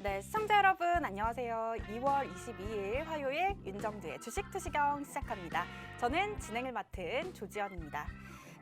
네, 시청자 여러분 안녕하세요. 2월 22일 화요일 윤정두의 주식투시경 시작합니다. 저는 진행을 맡은 조지연입니다.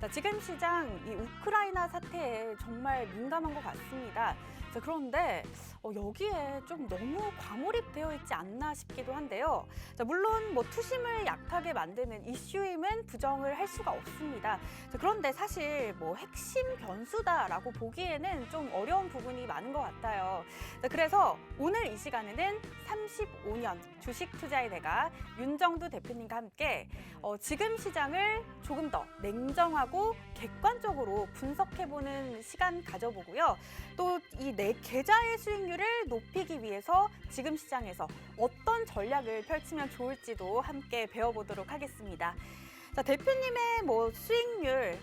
자, 지금 시장 이 우크라이나 사태에 정말 민감한 것 같습니다. 자, 그런데 여기에 좀 너무 과몰입되어 있지 않나 싶기도 한데요. 자, 물론 투심을 약하게 만드는 이슈임은 부정을 할 수가 없습니다. 자, 그런데 사실 핵심 변수다라고 보기에는 좀 어려운 부분이 많은 것 같아요. 자, 그래서 오늘 이 시간에는 35년 주식 투자의 대가 윤정두 대표님과 함께 지금 시장을 조금 더 냉정하고 객관적으로 분석해보는 시간 가져보고요. 또 이 내 계좌의 수익률을 높이기 위해서 지금 시장에서 어떤 전략을 펼치면 좋을지도 함께 배워보도록 하겠습니다. 자, 대표님의 수익률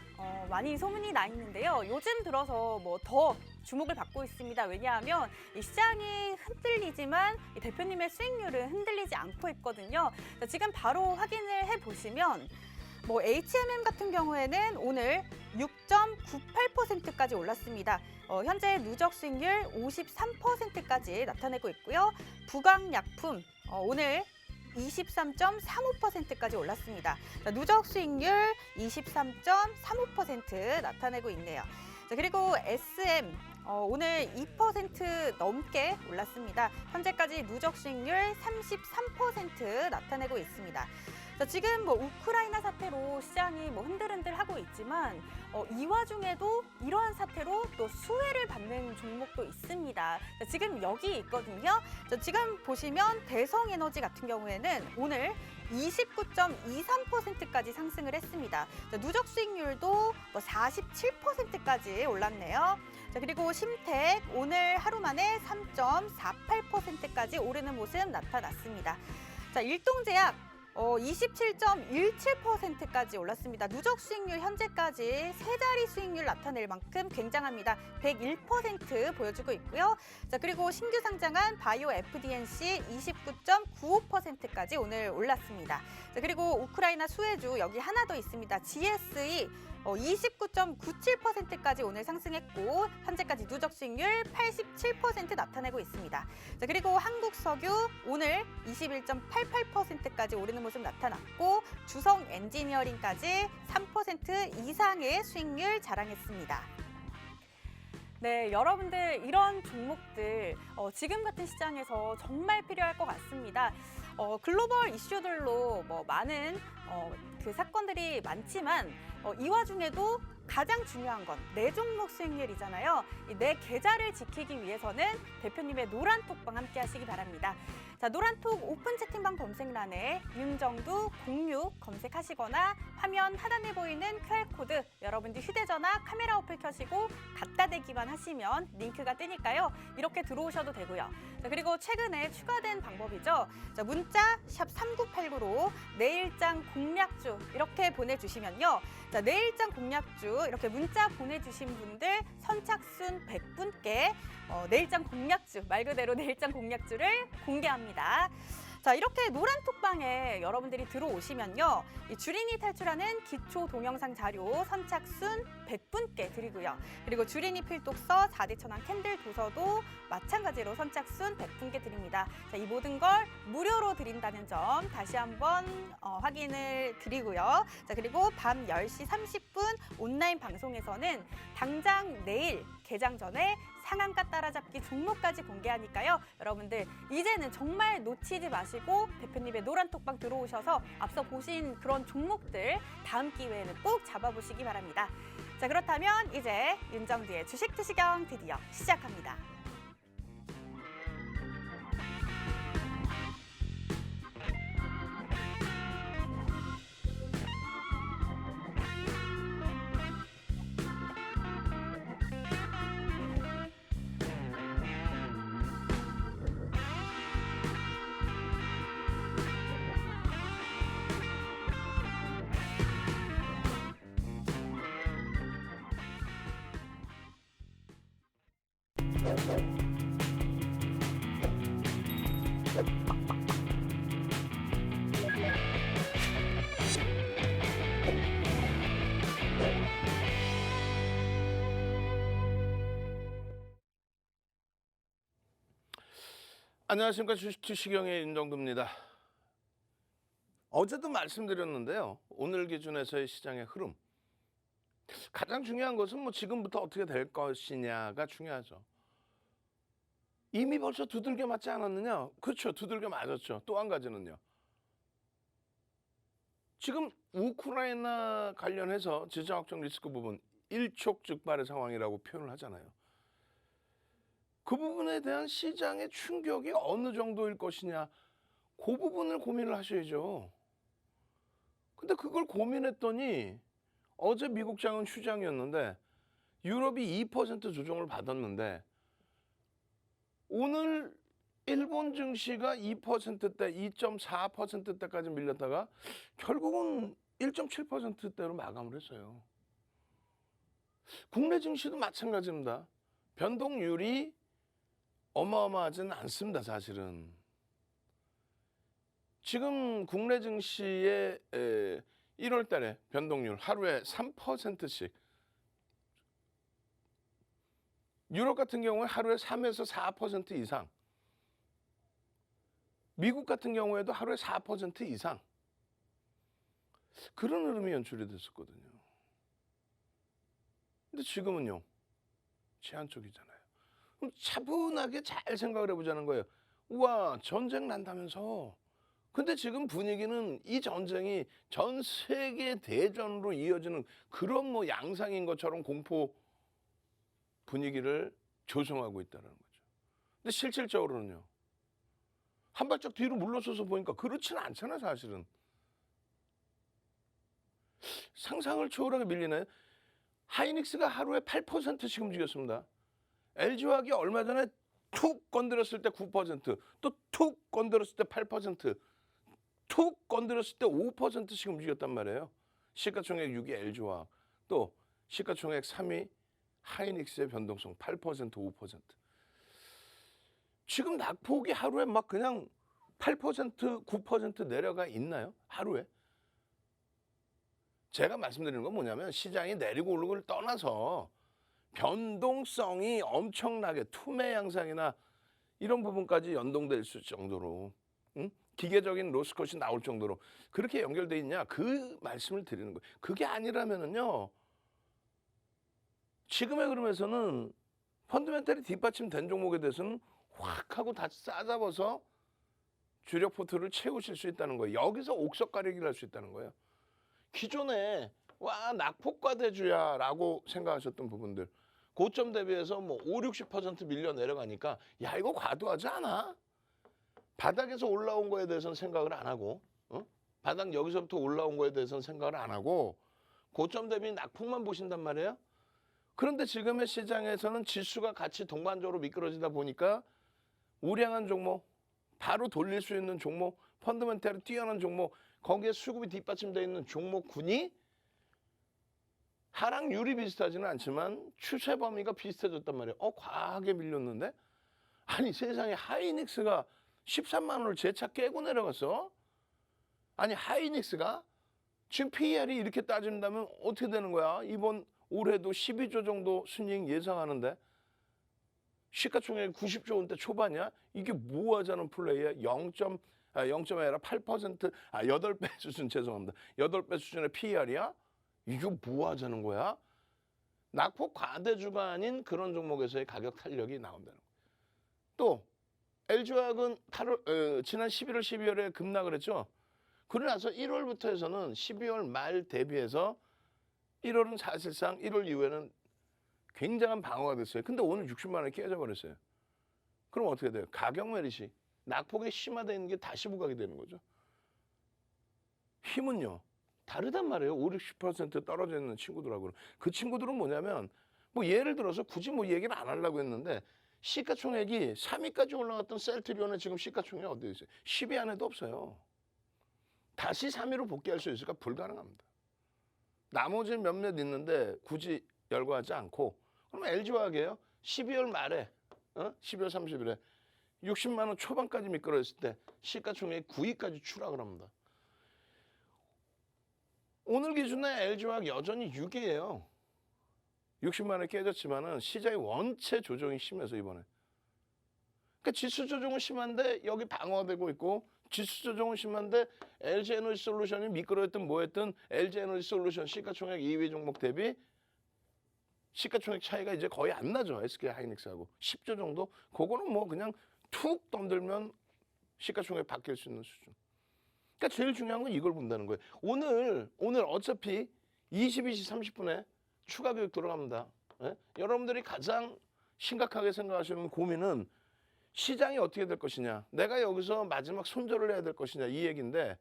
많이 소문이 나 있는데요. 요즘 들어서 더 주목을 받고 있습니다. 왜냐하면 이 시장이 흔들리지만 이 대표님의 수익률은 흔들리지 않고 있거든요. 자, 지금 바로 확인을 해보시면 HMM 같은 경우에는 오늘 6.98%까지 올랐습니다. 현재 누적 수익률 53%까지 나타내고 있고요. 부강약품 오늘 23.35%까지 올랐습니다. 자, 누적 수익률 23.35% 나타내고 있네요. 자, 그리고 SM 오늘 2% 넘게 올랐습니다. 현재까지 누적 수익률 33% 나타내고 있습니다. 자, 지금 우크라이나 사태로 시장이 흔들흔들하고 있지만 이 와중에도 이러한 사태로 또 수혜를 받는 종목도 있습니다. 자, 지금 여기 있거든요. 자, 지금 보시면 대성에너지 같은 경우에는 오늘 29.23%까지 상승을 했습니다. 자, 누적 수익률도 47%까지 올랐네요. 자, 그리고 심택 오늘 하루 만에 3.48%까지 오르는 모습 나타났습니다. 자, 일동제약 27.17%까지 올랐습니다. 누적 수익률 현재까지 세 자리 수익률 나타낼 만큼 굉장합니다. 101% 보여주고 있고요. 자, 그리고 신규 상장한 바이오 FDNC 29.95%까지 오늘 올랐습니다. 자, 그리고 우크라이나 수혜주 여기 하나 더 있습니다. GSE 29.97%까지 오늘 상승했고 현재까지 누적 수익률 87% 나타내고 있습니다. 자, 그리고 한국석유 오늘 21.88%까지 오르는 모습 나타났고 주성 엔지니어링까지 3% 이상의 수익률 자랑했습니다. 네, 여러분들 이런 종목들 지금 같은 시장에서 정말 필요할 것 같습니다. 글로벌 이슈들로 많은 그 사건들이 많지만 이 와중에도 가장 중요한 건 내 종목 수익률이잖아요. 내 계좌를 지키기 위해서는 대표님의 노란톡방 함께 하시기 바랍니다. 자, 노란톡 오픈 채팅방 검색란에 윤정두 06 검색하시거나 화면 하단에 보이는 QR코드 여러분들 휴대전화 카메라 어플 켜시고 갖다 대기만 하시면 링크가 뜨니까요. 이렇게 들어오셔도 되고요. 자, 그리고 최근에 추가된 방법이죠. 자, 문자 샵 3989로 내일장 공략주 이렇게 보내주시면요. 자, 내일장 공략주 이렇게 문자 보내주신 분들 선착순 100분께 내일장 공략주 말 그대로 내일장 공략주를 공개합니다. 자, 이렇게 노란톡방에 여러분들이 들어오시면요. 이 주린이 탈출하는 기초 동영상 자료 선착순 100분께 드리고요. 그리고 주린이 필독서 4대 천왕 캔들 도서도 마찬가지로 선착순 100분께 드립니다. 자, 이 모든 걸 무료로 드린다는 점 다시 한번 확인을 드리고요. 자, 그리고 밤 10시 30분 온라인 방송에서는 당장 내일 개장 전에 상한가 따라잡기 종목까지 공개하니까요. 여러분들 이제는 정말 놓치지 마시고 대표님의 노란톡방 들어오셔서 앞서 보신 그런 종목들 다음 기회에는 꼭 잡아보시기 바랍니다. 자, 그렇다면 이제 윤정두의 주식투시경 드디어 시작합니다. 안녕하십니까. 주식시경의 윤정두입니다. 어제도 말씀드렸는데요. 오늘 기준에서의 시장의 흐름. 가장 중요한 것은 뭐 지금부터 어떻게 될 것이냐가 중요하죠. 이미 벌써 두들겨 맞지 않았느냐? 그렇죠. 두들겨 맞았죠. 또 한 가지는요. 지금 우크라이나 관련해서 지정 확정 리스크 부분 일촉즉발의 상황이라고 표현을 하잖아요. 그 부분에 대한 시장의 충격이 어느 정도일 것이냐, 그 부분을 고민을 하셔야죠. 근데 그걸 고민했더니 어제 미국장은 휴장이었는데 유럽이 2% 조정을 받았는데 오늘 일본 증시가 2%대, 2.4%대까지 밀렸다가 결국은 1.7%대로 마감을 했어요. 국내 증시도 마찬가지입니다. 변동률이 어마어마하지는 않습니다, 사실은. 지금 국내 증시의 1월 달에 변동률 하루에 3%씩, 유럽 같은 경우에 하루에 3에서 4% 이상, 미국 같은 경우에도 하루에 4% 이상, 그런 흐름이 연출이 됐었거든요. 근데 지금은요, 제한 쪽이잖아요. 그럼 차분하게 잘 생각을 해보자는 거예요. 우와, 전쟁 난다면서. 근데 지금 분위기는 이 전쟁이 전 세계 대전으로 이어지는 그런 뭐 양상인 것처럼 공포 분위기를 조성하고 있다는 거죠. 근데 실질적으로는요, 한 발짝 뒤로 물러서서 보니까 그렇지는 않잖아요, 사실은. 상상을 초월하게 밀리네. 하이닉스가 하루에 8%씩 움직였습니다. LG화학이 얼마 전에 툭 건드렸을 때 9%, 또 툭 건드렸을 때 8%, 툭 건드렸을 때 5%씩 움직였단 말이에요. 시가총액 6위 LG화학, 또 시가총액 3위 하이닉스의 변동성 8%, 5%. 지금 낙폭이 하루에 막 그냥 8%, 9% 내려가 있나요? 하루에? 제가 말씀드리는 건 뭐냐면 시장이 내리고 오르고를 떠나서 변동성이 엄청나게 투매 양상이나 이런 부분까지 연동될 수 정도로, 기계적인 로스컷이 나올 정도로 그렇게 연결돼 있냐, 그 말씀을 드리는 거예요. 그게 아니라면은요, 지금의 흐름에서는 펀드멘탈이 뒷받침된 종목에 대해서는 확 하고 다 싸잡아서 주력 포트를 채우실 수 있다는 거예요. 여기서 옥석 가리기를 할 수 있다는 거예요. 기존에 와 낙폭과대주야 라고 생각하셨던 부분들, 고점 대비해서 뭐 5, 60% 밀려 내려가니까 야 이거 과도하지 않아? 바닥에서 올라온 거에 대해서는 생각을 안 하고, 바닥 여기서부터 올라온 거에 대해서는 생각을 안 하고 고점 대비 낙폭만 보신단 말이에요. 그런데 지금의 시장에서는 지수가 같이 동반적으로 미끄러지다 보니까 우량한 종목, 바로 돌릴 수 있는 종목, 펀드멘탈이 뛰어난 종목, 거기에 수급이 뒷받침되어 있는 종목군이 하락률이 비슷하지는 않지만 추세 범위가 비슷해졌단 말이에요. 과하게 밀렸는데? 아니 세상에 하이닉스가 13만 원을 재차 깨고 내려갔어? 아니 하이닉스가 지금 PER이 이렇게 따진다면 어떻게 되는 거야? 이번 올해도 12조 정도 순이익 예상하는데 시가총액 90조 원대 초반이야? 이게 뭐 하자는 플레이야? 0점 아니라 8%, 8배 수준, 죄송합니다. 8배 수준의 PER이야? 이게 뭐 하자는 거야? 낙폭 과대주가 아닌 그런 종목에서의 가격 탄력이 나온다는 거예요. 또 LG화학은 지난 11월, 12월에 급락을 했죠. 그러고 나서 1월부터 해서는 12월 말 대비해서 1월은 사실상 1월 이후에는 굉장한 방어가 됐어요. 근데 오늘 60만 원이 깨져버렸어요. 그럼 어떻게 돼요? 가격 메리시, 낙폭이 심화되어 있는 게 다시 부각이 되는 거죠. 힘은요, 다르단 말이에요. 5, 60% 떨어져 있는 친구들하고는. 그 친구들은 뭐냐면, 뭐 예를 들어서 굳이 뭐 얘기를 안 하려고 했는데, 시가총액이 3위까지 올라갔던 셀트리온의 지금 시가총액이 어디 있어요? 10위 안에도 없어요. 다시 3위로 복귀할 수 있을까? 불가능합니다. 나머지 몇몇 있는데 굳이 열거하지 않고, 그럼 LG화학이에요. 12월 말에, 12월 30일에 60만 원 초반까지 미끄러졌을 때 시가총액 9위까지 추락을 합니다. 오늘 기준에 LG화학 여전히 6위예요. 60만 원이 깨졌지만은 시장이 원체 조정이 심해서 이번에. 그러니까 지수 조정은 심한데 여기 방어되고 있고 지수 조정은 심한데 LG 에너지 솔루션이 미끄러졌든 뭐했든 LG 에너지 솔루션 시가총액 2위 종목 대비 시가총액 차이가 이제 거의 안 나죠. SK 하이닉스하고 10조 정도. 그거는 뭐 그냥 툭 덤들면 시가총액 바뀔 수 있는 수준. 그러니까 제일 중요한 건 이걸 본다는 거예요. 오늘 어차피 22시 30분에 추가 교육 들어갑니다. 예? 여러분들이 가장 심각하게 생각하시는 고민은 시장이 어떻게 될 것이냐. 내가 여기서 마지막 손절을 해야 될 것이냐 이 얘기인데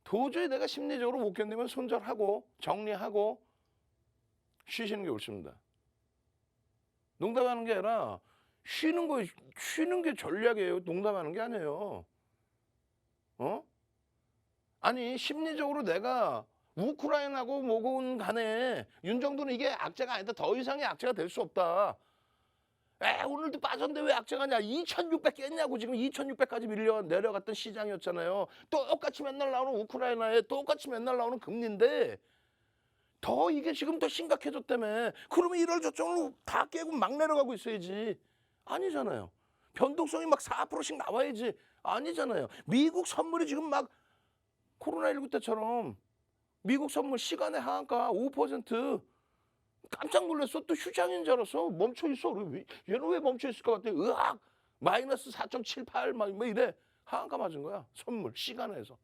도저히 내가 심리적으로 못 견디면 손절하고 정리하고 쉬시는 게 옳습니다. 농담하는 게 아니라 쉬는 게 전략이에요. 농담하는 게 아니에요. 아니 심리적으로 내가 우크라이나하고 뭐건 간에 윤정도는 이게 악재가 아니다. 더 이상의 악재가 될 수 없다. 오늘도 빠졌는데 왜 악재가냐. 2,600 깼냐고. 지금 2,600까지 내려갔던 시장이었잖아요. 똑같이 맨날 나오는 우크라이나에 똑같이 맨날 나오는 금리인데 더 이게 지금 더 심각해졌다며. 그러면 이럴 저쪽으로 다 깨고 막 내려가고 있어야지. 아니잖아요. 변동성이 막 4%씩 나와야지. 아니잖아요. 미국 선물이 지금 막 코로나19 때처럼 미국 선물 시간의 하한가 5% 깜짝 놀랐어. 또 휴장인 줄 알았어. 멈춰 있어. 얘는 왜 멈춰 있을 것 같아? 으악! 마이너스 4.78 막 이래. 하한가 맞은 거야. 선물 시간에서.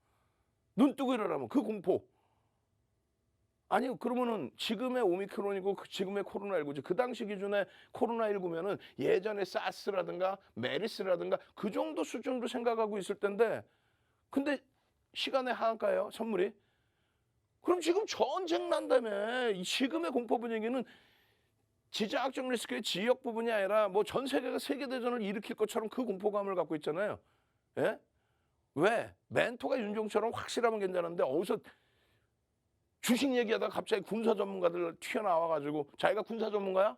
눈 뜨고 일어나면 그 공포. 아니 그러면은 지금의 오미크론이고 지금의 코로나19지. 그 당시 기준의 코로나19면은 예전에 사스라든가 메리스라든가 그 정도 수준으로 생각하고 있을 텐데 근데 시간의 하한가예요. 선물이. 그럼 지금 전쟁 난다며. 이 지금의 공포 분위기는 지정학적 리스크의 지역 부분이 아니라 뭐 전 세계가 세계대전을 일으킬 것처럼 그 공포감을 갖고 있잖아요. 예? 왜? 멘토가 윤종처럼 확실하면 괜찮은데 어디서 주식 얘기하다가 갑자기 군사 전문가들 튀어나와가지고 자기가 군사 전문가야?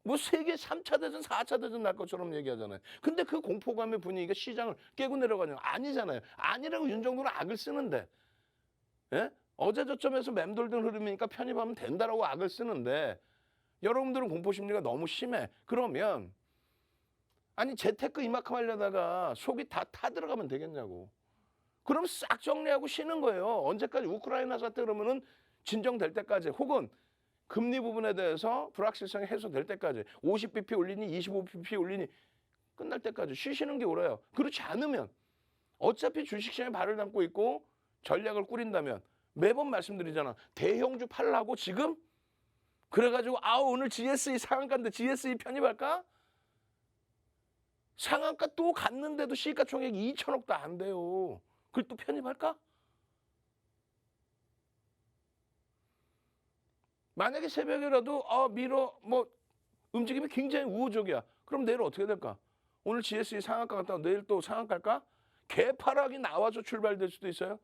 뭐 세계 3차 대전, 4차 대전 날 것처럼 얘기하잖아요. 근데 그 공포감의 분위기가 시장을 깨고 내려가는 거 아니잖아요. 아니라고 윤정도는 악을 쓰는데. 예? 어제 저점에서 맴돌던 흐름이니까 편입하면 된다라고 악을 쓰는데 여러분들은 공포심리가 너무 심해. 그러면 아니 재테크 이만큼 하려다가 속이 다 타들어가면 되겠냐고. 그럼 싹 정리하고 쉬는 거예요. 언제까지 우크라이나 사태 그러면은 진정될 때까지 혹은 금리 부분에 대해서 불확실성이 해소될 때까지 50bp 올리니 25bp 올리니 끝날 때까지 쉬시는 게 옳아요. 그렇지 않으면 어차피 주식시장에 발을 담고 있고 전략을 꾸린다면 매번 말씀드리잖아. 대형주 팔라고 지금? 그래가지고 오늘 GSE 상한가인데 GSE 편입할까? 상한가 또 갔는데도 시가총액이 2천억도 안 돼요. 그걸 또 편입할까? 만약에 새벽이라도 뭐 움직임이 굉장히 우호적이야. 그럼 내일 어떻게 될까? 오늘 GSE 상한가 갔다가 내일 또 상한가일까? 개파락이 나와서 출발될 수도 있어요.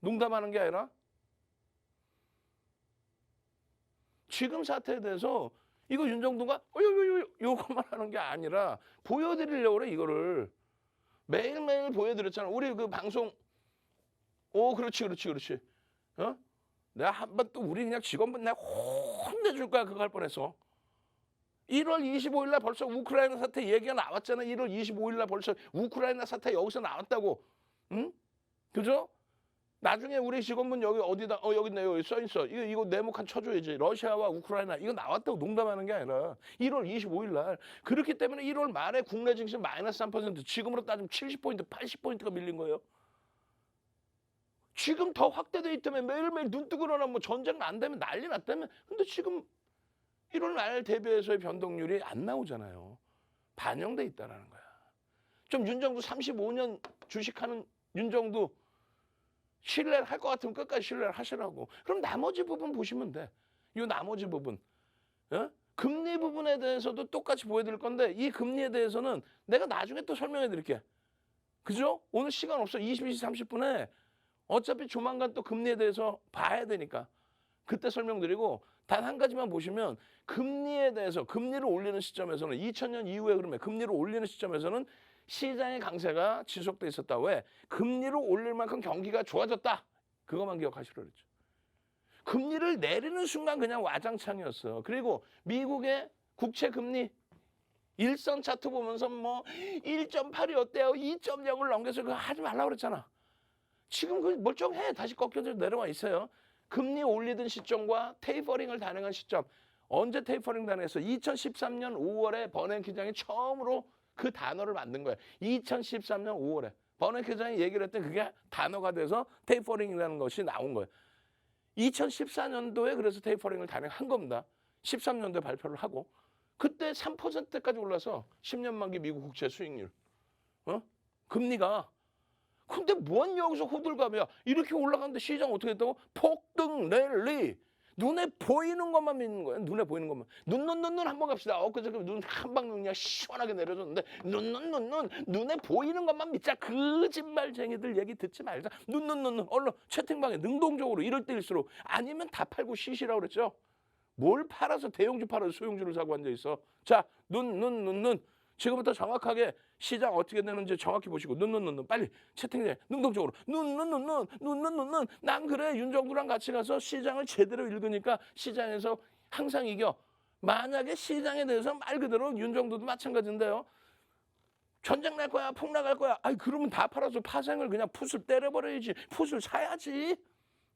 농담하는 게 아니라 지금 사태에 대해서 이거 윤정도가 요것만 하는 게 아니라 보여드리려고 그래. 이거를 매일매일 보여드렸잖아. 우리 그 방송 그렇지 내가 한번 또 우리 그냥 직원분 내가 혼내줄 거야. 그거 할 뻔했어. 1월 25일 날 벌써 우크라이나 사태 얘기가 나왔잖아. 1월 25일 날 벌써 우크라이나 사태 여기서 나왔다고. 응? 그죠? 나중에 우리 직원분 여기 어디다 여기 있네. 여기 써 있어. 이거 네모칸 쳐줘야지. 러시아와 우크라이나 이거 나왔다고 농담하는 게 아니라 1월 25일 날. 그렇기 때문에 1월 말에 국내 증시 마이너스 3% 지금으로 따지면 70포인트 80포인트가 밀린 거예요. 지금 더 확대돼 있다며. 매일매일 눈 뜨고 일어나면 뭐 전쟁 난다면 난리 났다며. 근데 지금 1월 말 대비해서의 변동률이 안 나오잖아요. 반영돼 있다라는 거야. 좀 윤정도 35년 주식하는 윤정도 신뢰를 할 것 같으면 끝까지 신뢰를 하시라고. 그럼 나머지 부분 보시면 돼. 이 나머지 부분. 금리 부분에 대해서도 똑같이 보여드릴 건데 이 금리에 대해서는 내가 나중에 또 설명해 드릴게. 그죠? 오늘 시간 없어. 22시 30분에 어차피 조만간 또 금리에 대해서 봐야 되니까 그때 설명드리고 단 한 가지만 보시면 금리에 대해서 금리를 올리는 시점에서는 2000년 이후에 그러면 금리를 올리는 시점에서는 시장의 강세가 지속돼 있었다. 왜? 금리를 올릴 만큼 경기가 좋아졌다. 그것만 기억하시라 그랬죠. 금리를 내리는 순간 그냥 와장창이었어. 그리고 미국의 국채 금리 일선 차트 보면서 뭐 1.8이 어때요? 2.0을 넘겨서 그거 하지 말라고 그랬잖아. 지금 그 멀쩡해. 다시 꺾여서 내려와 있어요. 금리 올리던 시점과 테이퍼링을 단행한 시점. 언제 테이퍼링 단행했어? 2013년 5월에 버냉키 장이 처음으로 그 단어를 만든 거예요. 2013년 5월에. 버냉키 장이 얘기를 했더니 그게 단어가 돼서 테이퍼링이라는 것이 나온 거예요. 2014년도에 그래서 테이퍼링을 단행한 겁니다. 13년도에 발표를 하고. 그때 3%까지 올라서 10년 만기 미국 국채 수익률. 금리가. 근데 뭔 여기서 호들갑이야. 이렇게 올라가는데 시장 어떻게 했다고? 폭등 랠리. 눈에 보이는 것만 믿는 거예요. 눈에 보이는 것만. 눈 한번 갑시다. 그저께 눈 한방 그냥 시원하게 내려줬는데 눈에 보이는 것만 믿자. 거짓말쟁이들 얘기 듣지 말자. 눈 얼른 채팅방에 능동적으로 이럴 때일수록 아니면 다 팔고 쉬시라고 그랬죠. 뭘 팔아서 대형주 팔아서 소형주를 사고 앉아 있어. 자, 눈. 지금부터 정확하게 시장 어떻게 되는지 정확히 보시고 눈 빨리 채팅에 능동적으로 눈 난 그래 윤정두랑 같이 가서 시장을 제대로 읽으니까 시장에서 항상 이겨. 만약에 시장에 대해서 말 그대로 윤정두도 마찬가지인데요. 전쟁 날 거야 폭락할 거야. 아이 그러면 다 팔아서 파생을 그냥 풋을 때려버려야지. 풋을 사야지.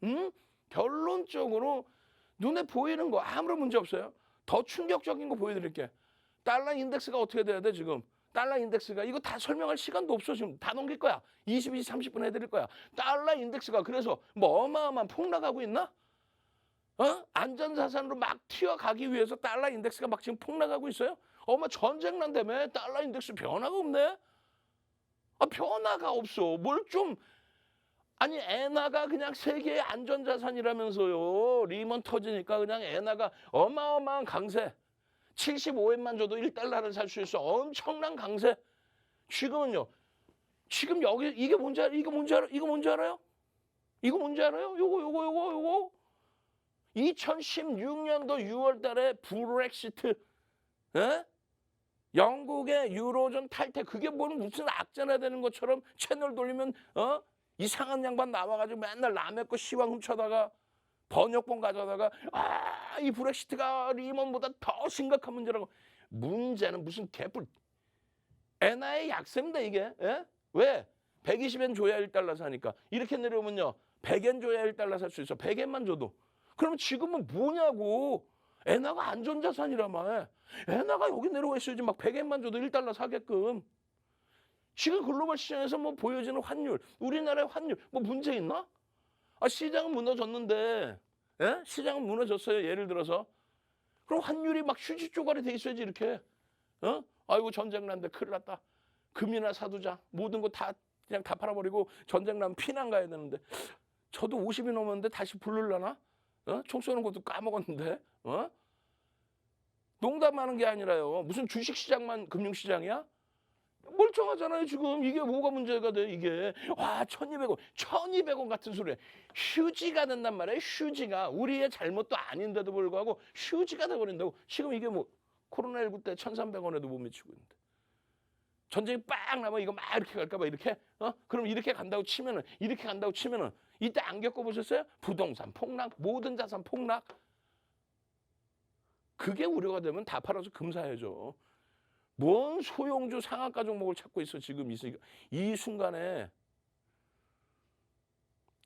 응? 결론적으로 눈에 보이는 거 아무런 문제 없어요. 더 충격적인 거 보여드릴게. 달러 인덱스가 어떻게 돼야 돼 지금? 달러 인덱스가 이거 다 설명할 시간도 없어. 지금 다 넘길 거야. 22, 30분 해드릴 거야. 달러 인덱스가 그래서 뭐 어마어마한 폭락하고 있나? 안전자산으로 막 튀어가기 위해서 달러 인덱스가 막 지금 폭락하고 있어요? 전쟁 난다며 달러 인덱스 변화가 없네? 변화가 없어. 뭘 좀 아니 엔화가 그냥 세계의 안전자산이라면서요. 리먼 터지니까 그냥 엔화가 어마어마한 강세. 75엔만 줘도 1달러를 살 수 있어. 엄청난 강세. 지금은요. 지금 여기 이게 뭔지 알아요? 이거 뭔지 알아요? 이거 뭔지 알아요? 요거. 2016년도 6월 달에 브렉시트. 영국의 유로존 탈퇴. 그게 무슨 악재나 되는 것처럼 채널 돌리면 이상한 양반 나와가지고 맨날 남의 거 시황 훔쳐다가 번역본 가져다가 이 브렉시트가 리먼보다 더 심각한 문제라고. 문제는 무슨 개뿔. 엔화의 약세입니다 이게. 왜? 120엔 줘야 1달러 사니까. 이렇게 내려오면요. 100엔 줘야 1달러 살 수 있어. 100엔만 줘도. 그러면 지금은 뭐냐고. 엔화가 안전자산이라며. 엔화가 여기 내려와 있어야지 막 100엔만 줘도 1달러 사게끔. 지금 글로벌 시장에서 뭐 보여지는 환율, 우리나라의 환율 뭐 문제 있나? 시장은 무너졌는데, 시장은 무너졌어요. 예를 들어서. 그럼 환율이 막 휴지 쪼가리 돼 있어야지 이렇게. 아이고 전쟁 난데 큰일 났다. 금이나 사두자. 모든 거 다 그냥 다 팔아버리고 전쟁 나면 피난 가야 되는데. 저도 50이 넘었는데 다시 부르려나? 총 쏘는 것도 까먹었는데. 농담하는 게 아니라요. 무슨 주식시장만 금융시장이야? 멀쩡하잖아요 지금. 이게 뭐가 문제가 돼 이게. 1200원 같은 소리야. 휴지가 된단 말이에요. 휴지가. 우리의 잘못도 아닌데도 불구하고 휴지가 돼버린다고. 지금 이게 뭐 코로나19 때 1300원에도 못 미치고 있는데. 전쟁이 빡 나면 이거 막 이렇게 갈까 봐 이렇게. 그럼 이렇게 간다고 치면은 이때 안 겪어보셨어요? 부동산 폭락, 모든 자산 폭락. 그게 우려가 되면 다 팔아서 금 사야죠. 뭔 소형주 상한가 종목을 찾고 있어 지금 이 순간에.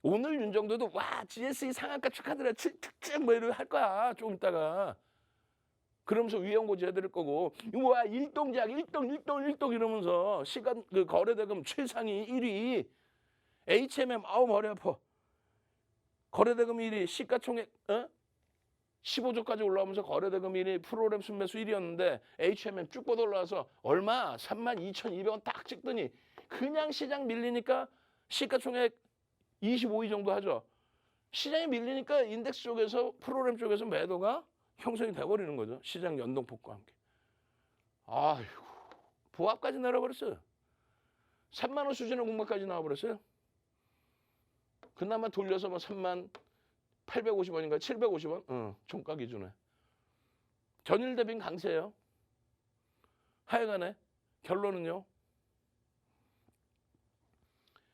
오늘 윤정도도 GSE 상한가 축하드려 특징 뭐 이러고 할 거야 좀 이따가. 그러면서 위험고지 해드릴 거고. 일동작 1동 이러면서 시간 그 거래대금 최상위 1위 HMM. 머리 아파. 거래대금 1위 시가총액 15조까지 올라오면서 거래대금 1위 프로그램 순매수 1위였는데 HMM 쭉 뻗어 올라와서 얼마? 32,200원 딱 찍더니 그냥 시장 밀리니까 시가총액 25위 정도 하죠. 시장이 밀리니까 인덱스 쪽에서 프로그램 쪽에서 매도가 형성이 돼버리는 거죠. 시장 연동폭과 함께. 아이고 보합까지 내려버렸어요. 3만 원 수준의 공모까지 나와버렸어요. 그나마 돌려서 뭐 3만 850원인가 750원? 종가 기준에. 전일 대비는 강세예요. 하여간에 결론은요.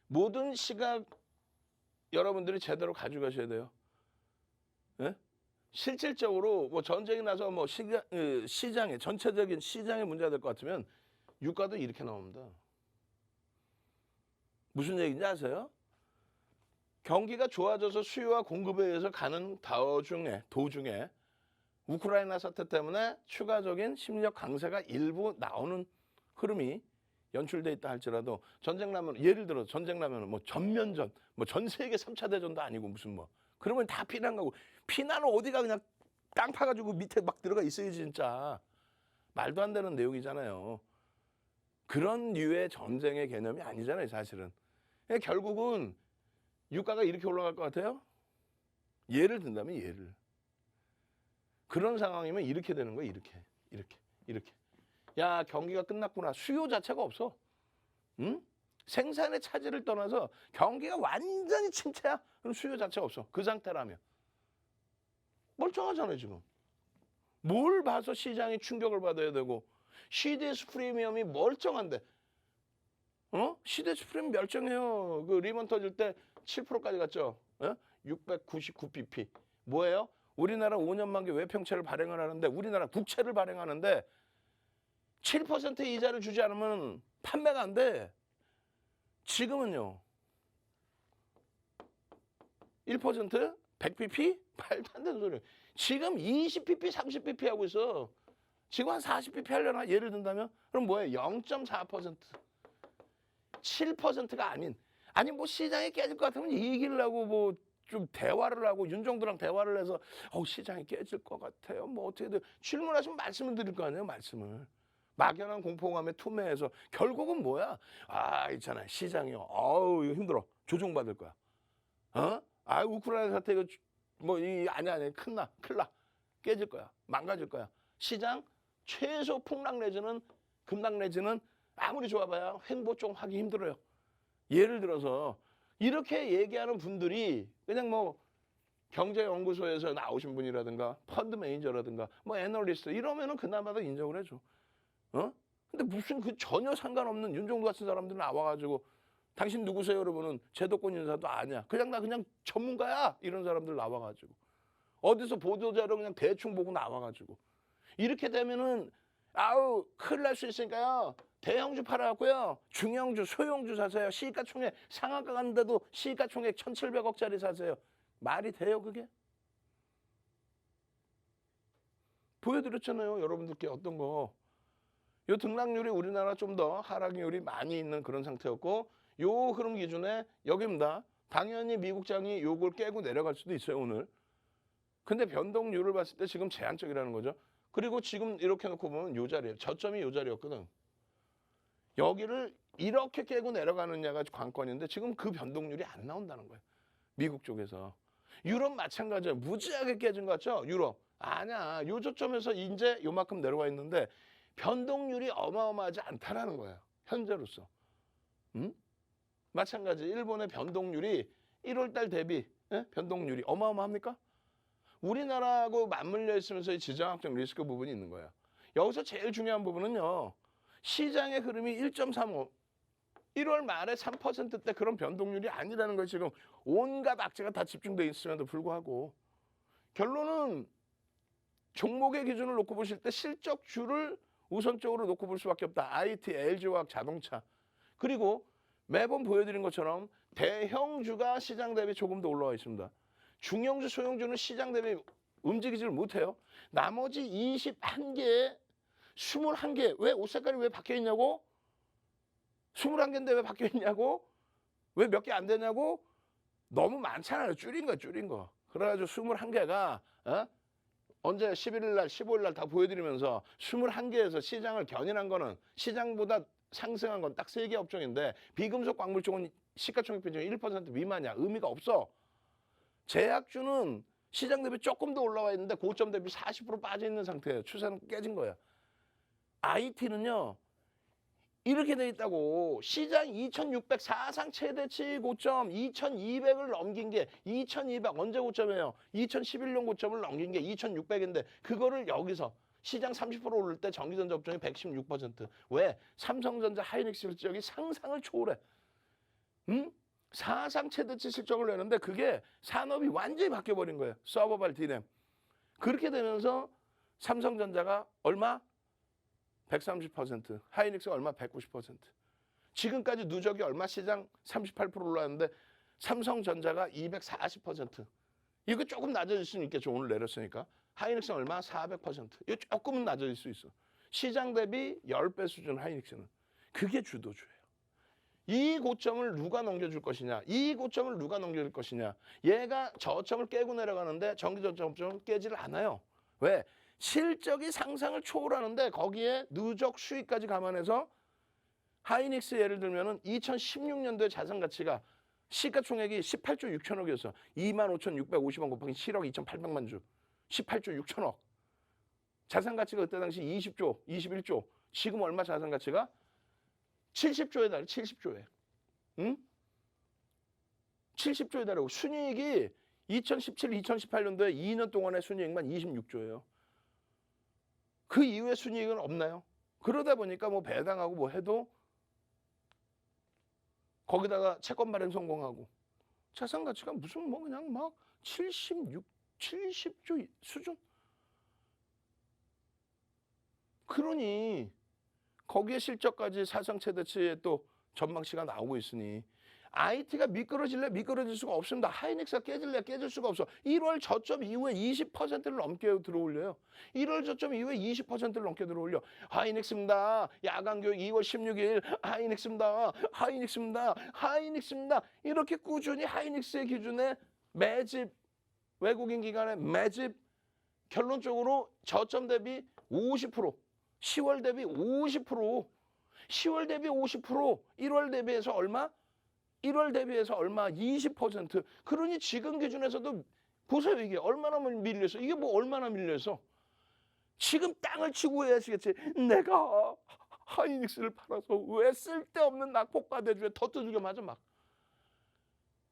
모든 시각 여러분들이 제대로 가져가셔야 돼요. 실질적으로 뭐 전쟁이 나서 뭐 시장의 전체적인 시장의 문제가 될 것 같으면 유가도 이렇게 나옵니다. 무슨 얘기인지 아세요? 경기가 좋아져서 수요와 공급에 의해서 가는 도중에 우크라이나 사태 때문에 추가적인 심리적 강세가 일부 나오는 흐름이 연출돼 있다 할지라도 전쟁 나면 예를 들어 전쟁 나면 뭐 전면전 뭐 전 세계 3차 대전도 아니고 무슨 뭐 그러면 다 피난 가고 피난은 어디가 그냥 땅 파가지고 밑에 막 들어가 있어야지 진짜 말도 안 되는 내용이잖아요. 그런 류의 전쟁의 개념이 아니잖아요 사실은. 그러니까 결국은 유가가 이렇게 올라갈 것 같아요? 예를 든다면 예를. 그런 상황이면 이렇게 되는 거예요. 이렇게. 야 경기가 끝났구나. 수요 자체가 없어. 응? 생산의 차질을 떠나서 경기가 완전히 침체야. 그럼 수요 자체가 없어. 그 상태라면. 멀쩡하잖아요 지금. 뭘 봐서 시장이 충격을 받아야 되고 CDS 프리미엄이 멀쩡한데 CDS 프리미엄 멀쩡해요. 그 리먼 터질 때 7%까지 갔죠. 699bp. 뭐예요? 우리나라 5년 만기 외평채를 발행을 하는데 우리나라 국채를 발행하는데 7% 이자를 주지 않으면 판매가 안 돼. 지금은요. 1%? 100bp? 말도 안 되는 소리. 지금 20bp, 30bp 하고 있어. 지금 한 40bp 하려나? 예를 든다면? 그럼 뭐예요? 0.4%. 7%가 아니 뭐 시장이 깨질 것 같으면 얘기를 하고 뭐 좀 대화를 하고 윤정도랑 대화를 해서 시장이 깨질 것 같아요. 뭐 어떻게든 질문하시면 말씀을 드릴 거 아니에요. 말씀을. 막연한 공포감에 투매해서 결국은 뭐야? 있잖아요. 시장이요. 이거 힘들어. 조종받을 거야. 우크라이나 사태 이거 아니 큰일 나. 깨질 거야. 망가질 거야. 시장 최소 폭락 내지는 급락 내지는 아무리 좋아봐야 횡보 좀 하기 힘들어요. 예를 들어서 이렇게 얘기하는 분들이 그냥 뭐 경제연구소에서 나오신 분이라든가 펀드 매니저라든가 뭐 애널리스트 이러면은 그나마도 인정을 해줘. 근데 무슨 그 전혀 상관없는 윤종도 같은 사람들 나와가지고 당신 누구세요? 여러분은 제도권 인사도 아니야. 나 그냥 전문가야. 이런 사람들 나와가지고 어디서 보도자료 그냥 대충 보고 나와가지고 이렇게 되면은 큰일 날 수 있으니까요. 대형주 팔아갖고요. 중형주, 소형주 사세요. 시가총액 상한가 갔는데도 시가총액 1,700억짜리 사세요. 말이 돼요 그게? 보여드렸잖아요. 여러분들께 어떤 거. 요 등락률이 우리나라 좀 더 하락률이 많이 있는 그런 상태였고 요 흐름 기준에 여기입니다. 당연히 미국장이 요걸 깨고 내려갈 수도 있어요 오늘. 근데 변동률을 봤을 때 지금 제한적이라는 거죠. 그리고 지금 이렇게 놓고 보면 요 자리예요. 저점이 요 자리였거든. 여기를 이렇게 깨고 내려가느냐가 관건인데 지금 그 변동률이 안 나온다는 거예요. 미국 쪽에서. 유럽 마찬가지예요. 무지하게 깨진 것 같죠? 유럽. 아니야. 요 저점에서 이제 요만큼 내려와 있는데 변동률이 어마어마하지 않다라는 거예요. 현재로서. 마찬가지 일본의 변동률이 1월달 대비 변동률이 어마어마합니까? 우리나라하고 맞물려 있으면서 이 지정학적 리스크 부분이 있는 거예요. 여기서 제일 중요한 부분은요. 시장의 흐름이 1.35 1월 말에 3%대 그런 변동률이 아니라는 것이 지금 온갖 악재가 다 집중되어 있음에도 불구하고 결론은 종목의 기준을 놓고 보실 때 실적주를 우선적으로 놓고 볼 수밖에 없다. IT, LG화학, 자동차. 그리고 매번 보여드린 것처럼 대형주가 시장 대비 조금 더 올라와 있습니다. 중형주, 소형주는 시장 대비 움직이지를 못해요. 나머지 21개, 21개. 왜 옷 색깔이 왜 바뀌어 있냐고? 21개인데 왜 바뀌어 있냐고? 왜 몇 개 안 되냐고? 너무 많잖아요. 줄인 거. 그래가지고 21개가 언제 11일 날, 15일 날 다 보여드리면서 21개에서 시장을 견인한 거는 시장보다 상승한 건 딱 3개 업종인데 비금속 광물 쪽은 시가총액 비중이 1% 미만이야. 의미가 없어. 제약주는 시장 대비 조금 더 올라와 있는데 고점 대비 40% 빠져 있는 상태예요. 추세는 깨진 거야. IT는요. 이렇게 돼 있다고. 시장 2,600 사상 최대치 고점 2,200을 넘긴 게 2,200 언제 고점이에요? 2011년 고점을 넘긴 게 2,600인데 그거를 여기서 시장 30% 오를 때 전기전자 업종이 116%. 왜? 삼성전자 하이닉스 실적이 상상을 초월해. 사상 최대치 실적을 내는데 그게 산업이 완전히 바뀌어버린 거예요. 서버발 디램. 그렇게 되면서 삼성전자가 얼마? 130%, 하이닉스가 얼마? 190%. 지금까지 누적이 얼마? 시장 38% 올랐는데 삼성전자가 240%. 이거 조금 낮아질 수는 있겠죠. 오늘 내렸으니까. 하이닉스는 얼마? 400%. 이거 조금은 낮아질 수 있어. 시장 대비 10배 수준 하이닉스는. 그게 주도주예요. 이 고점을 누가 넘겨줄 것이냐. 이 고점을 누가 넘겨줄 것이냐. 얘가 저점을 깨고 내려가는데 전기 저점을 깨지를 않아요. 왜? 실적이 상상을 초월하는데 거기에 누적 수익까지 감안해서 하이닉스 예를 들면은 2016년도에 자산 가치가 시가총액이 18조 6천억이었어. 25,650원 곱하기 7억 2,800만 주. 18조 6천억. 자산 가치가 그때 당시 20조, 21조. 지금 얼마 자산 가치가? 70조에 달해. 70조에. 응? 70조에 달하고 순이익이 2017, 2018년도에 2년 동안의 순이익만 26조예요. 그 이후에 순이익은 없나요? 그러다 보니까 뭐 배당하고 뭐 해도 거기다가 채권 발행 성공하고 자산 가치가 무슨 뭐 그냥 막 70조 수준? 그러니 거기에 실적까지 사상 최대치의 또 전망치가 나오고 있으니 IT가 미끄러질래? 미끄러질 수가 없습니다. 하이닉스가 깨질래? 깨질 수가 없어. 1월 저점 이후에 20%를 넘게 들어올려요. 1월 저점 이후에 20%를 넘게 들어올려. 하이닉스입니다. 야간교육 2월 16일 하이닉스입니다. 하이닉스입니다. 하이닉스입니다. 이렇게 꾸준히 하이닉스의 기준에 매집, 외국인 기관의 매집, 결론적으로 저점 대비 50%, 10월 대비 50%, 10월 대비 50%, 1월 대비해서 얼마? 1월 대비해서 얼마? 20%. 그러니 지금 기준에서도 보세요. 이게 얼마나 밀려서. 이게 뭐 얼마나 밀려서. 지금 땅을 치고 해야지겠지. 내가 하이닉스를 팔아서 왜 쓸데없는 낙폭과대주에 더 두들겨 맞아 막.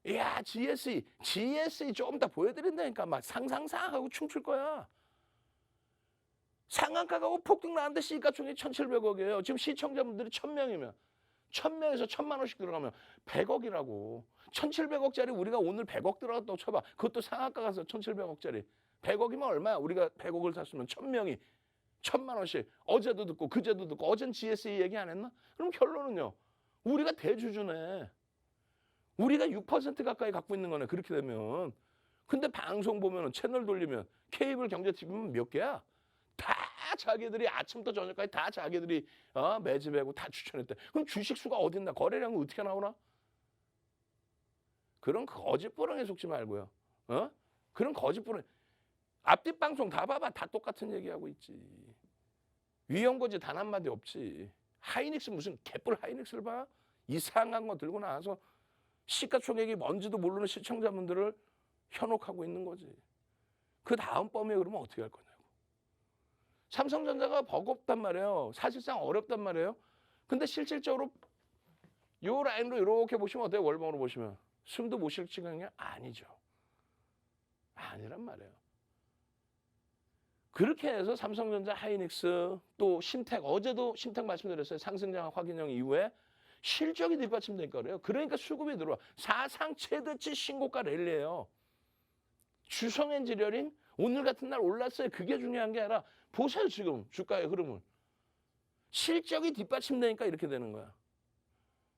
이야 GSE 조금 이따 보여드린다니까. 막 상상하고 춤출 거야. 상한가가 폭등 나는데 시가총액이 1,700억이에요. 지금 시청자분들이 1,000명이면 1,000명에서 1,000만 원씩 들어가면 100억이라고. 1,700억짜리 우리가 오늘 100억 들어갔다고 쳐봐. 그것도 상한가 가서 1,700억짜리. 100억이면 얼마야? 우리가 100억을 샀으면 1,000명이 1,000만 원씩. 어제도 듣고 그제도 듣고 어젠 GSE 얘기 안 했나? 그럼 결론은요. 우리가 대주주네. 우리가 6% 가까이 갖고 있는 거네. 그렇게 되면. 근데 방송 보면은 채널 돌리면 케이블 경제TV면 몇 개야? 다 자기들이 아침부터 저녁까지 다 자기들이 매집하고 다 추천했대. 그럼 주식수가 어딨나? 거래량은 어떻게 나오나? 그런 거짓부렁에 속지 말고요. 그런 거짓부렁. 앞뒤 방송 다 봐봐. 다 똑같은 얘기하고 있지. 위험거지 단 한마디 없지. 하이닉스 무슨 개뿔 하이닉스를 봐? 이상한 거 들고 나와서 시가총액이 뭔지도 모르는 시청자분들을 현혹하고 있는 거지. 그 다음 범위에 그러면 어떻게 할 거냐고. 삼성전자가 버겁단 말이에요. 사실상 어렵단 말이에요. 근데 실질적으로 요 라인으로 이렇게 보시면 어때요? 월봉으로 보시면. 숨도 못 쉴 지경이 아니죠. 아니란 말이에요. 그렇게 해서 삼성전자, 하이닉스, 또 신택, 어제도 신택 말씀드렸어요. 상승장 확인형 이후에 실적이 뒷받침되니까 그래요. 그러니까 수급이 들어와. 사상 최대치 신고가 랠리예요. 주성 엔지니어링 오늘 같은 날 올랐어요. 그게 중요한 게 아니라 보세요. 지금 주가의 흐름을. 실적이 뒷받침되니까 이렇게 되는 거야.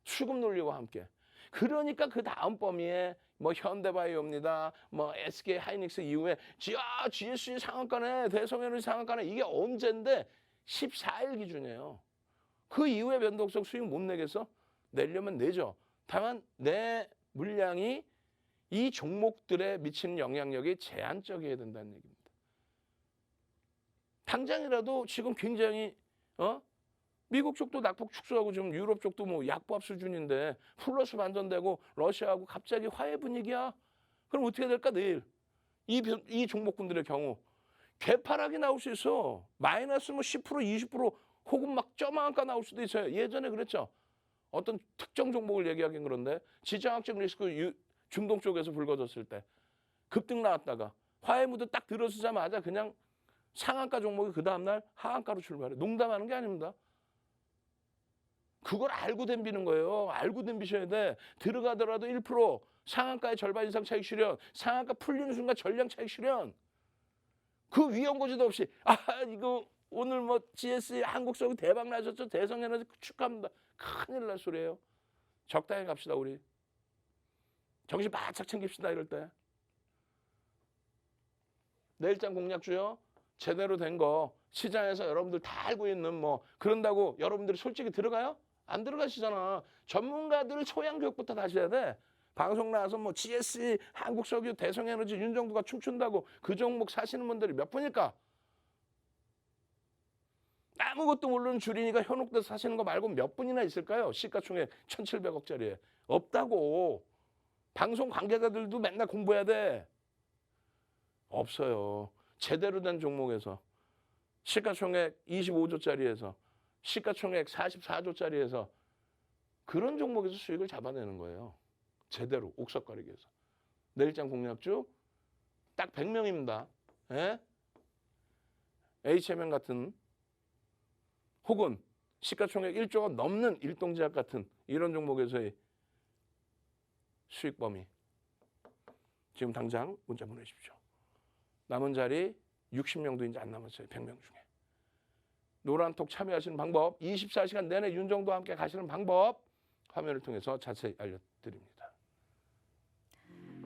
수급 논리와 함께. 그러니까 그 다음 범위에 뭐 현대바이오입니다. 뭐 SK 하이닉스 이후에 GSE 상한가네. 대성에너지 상한가네. 이게 언젠데 14일 기준이에요. 그 이후에 변동성 수익 못 내겠어? 내려면 내죠. 다만 내 물량이 이 종목들에 미치는 영향력이 제한적이어야 된다는 얘기입니다. 당장이라도 지금 굉장히 미국 쪽도 낙폭 축소하고 지금 유럽 쪽도 뭐 약보합 수준인데 플러스 반전되고 러시아하고 갑자기 화해 분위기야. 그럼 어떻게 될까 내일? 이 종목군들의 경우 개파락이 나올 수 있어. 마이너스 뭐 10% 20% 혹은 막 저만가 나올 수도 있어요. 예전에 그랬죠. 어떤 특정 종목을 얘기하긴 그런데 지정학적 리스크 중동 쪽에서 불거졌을 때 급등 나왔다가 화해 무드 딱 들어서자마자 그냥 상한가 종목이 그 다음날 하한가로 출발해. 농담하는 게 아닙니다. 그걸 알고 덤비는 거예요. 알고 덤비셔야 돼. 들어가더라도 1% 상한가의 절반 이상 차익 실현. 상한가 풀리는 순간 전량 차익 실현. 그 위험고지도 없이 이거 오늘 뭐 GS 한국석유 대박 나셨죠? 대성에너지 축하합니다. 큰일 날 소리예요. 적당히 갑시다 우리. 정신 바짝 챙깁시다 이럴 때. 내일장 공략주요. 제대로 된 거 시장에서 여러분들 다 알고 있는 뭐 그런다고 여러분들이 솔직히 들어가요? 안 들어가시잖아. 전문가들 소양 교육부터 다시 해야 돼. 방송 나와서 뭐 GS, 한국석유, 대성에너지, 윤정두가 춤춘다고 그 종목 사시는 분들이 몇 분일까? 아무것도 모르는 주린이가 현혹돼서 사시는 거 말고 몇 분이나 있을까요? 시가총액 1,700억짜리에. 없다고. 방송 관계자들도 맨날 공부해야 돼. 없어요. 제대로 된 종목에서 시가총액 25조짜리에서 시가총액 44조짜리에서 그런 종목에서 수익을 잡아내는 거예요. 제대로 옥석가리기에서. 내일장 공략주 딱 100명입니다. 예? HMM 같은 혹은 시가총액 1조가 넘는 일동제약 같은 이런 종목에서의 수익 범위. 지금 당장 문자 보내십시오. 남은 자리 60명도 이제 안 남았어요. 100명 중에. 노란톡 참여하시는 방법, 24시간 내내 윤정도와 함께 가시는 방법 화면을 통해서 자세히 알려드립니다.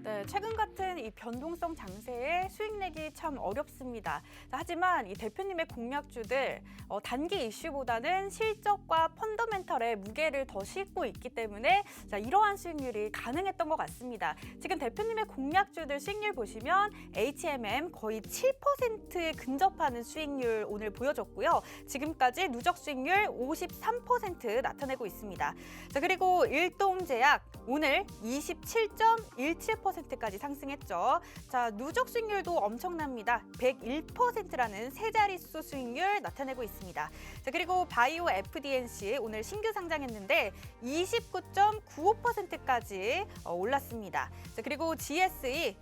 네, 최근 같은 이 변동성 장세에 수익 내기 참 어렵습니다. 하지만 이 대표님의 공략주들 단기 이슈보다는 실적과 펀더멘털의 무게를 더 싣고 있기 때문에 이러한 수익률이 가능했던 것 같습니다. 지금 대표님의 공략주들 수익률 보시면 HMM 거의 7%에 근접하는 수익률 오늘 보여줬고요. 지금까지 누적 수익률 53% 나타내고 있습니다. 자, 그리고 일동제약 오늘 27.17%까지 상승했죠. 자, 누적 수익률도 엄청납니다. 101%라는 세 자릿수 수익률 나타내고 있습니다. 자, 그리고 바이오 FDNC 오늘 신규 상장했는데 29.95%까지 올랐습니다. 자, 그리고 GSE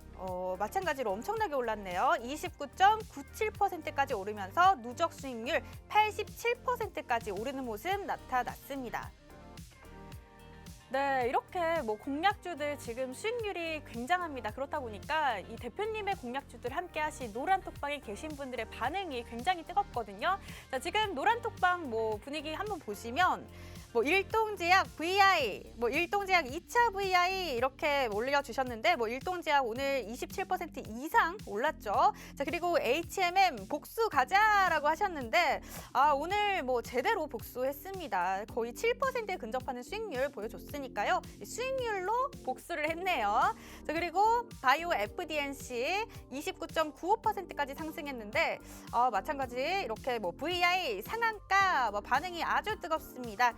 마찬가지로 엄청나게 올랐네요. 29.97%까지 오르면서 누적 수익률 87%까지 오르는 모습 나타났습니다. 네, 이렇게 뭐 공략주들 지금 수익률이 굉장합니다. 그렇다 보니까 이 대표님의 공략주들 함께 하신 노란톡방에 계신 분들의 반응이 굉장히 뜨겁거든요. 자, 지금 노란톡방 뭐 분위기 한번 보시면 뭐 일동제약 VI, 뭐 일동제약 2차 VI 이렇게 올려주셨는데 뭐 일동제약 오늘 27% 이상 올랐죠. 자, 그리고 HMM 복수 가자라고 하셨는데 오늘 뭐 제대로 복수했습니다. 거의 7%에 근접하는 수익률 보여줬으니까요. 수익률로 복수를 했네요. 자, 그리고 바이오 FDNC 29.95%까지 상승했는데 마찬가지 이렇게 뭐 VI 상한가 뭐 반응이 아주 뜨겁습니다.